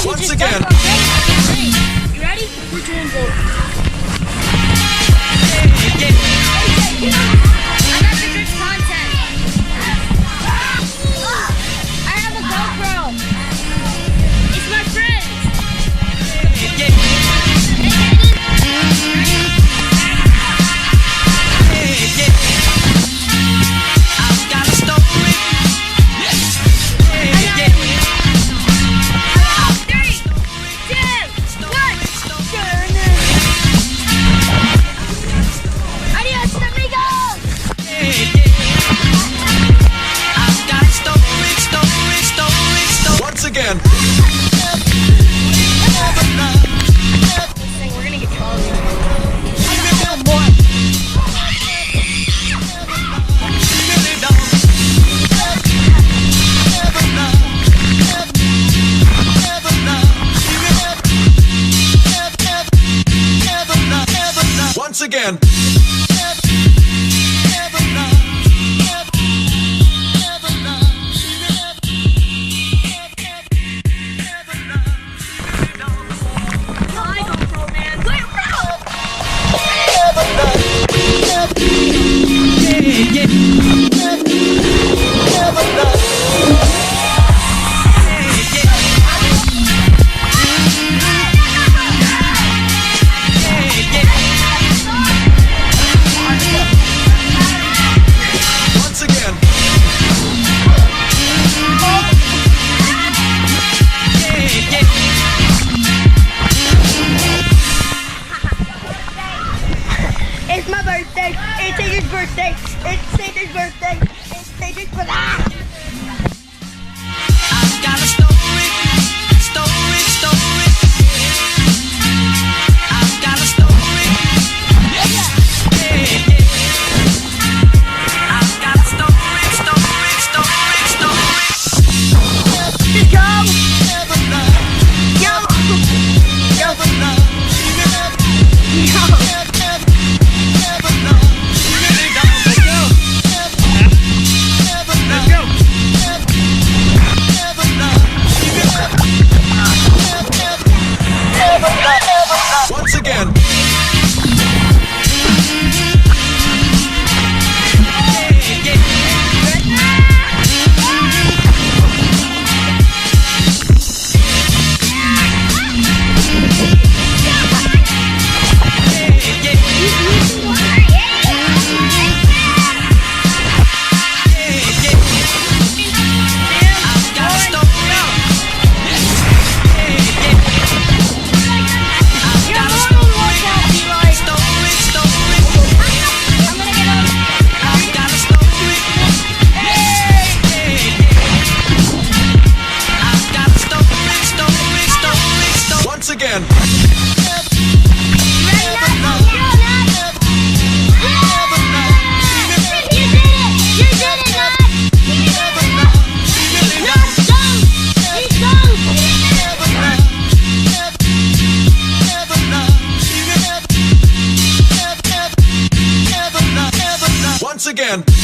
Once again. You ready? We're doing both. I got the good content. I have a GoPro. It's my friend. I've got a story. Once again. We're gonna get Charlie. Once again. Once again. It's my birthday. It's Satan's birthday. It's Satan's birthday. It's Satan's birthday. I've got a story. I've got a story. I've got a story. Just go. Yo. Yo. Once again. Once again. Once again.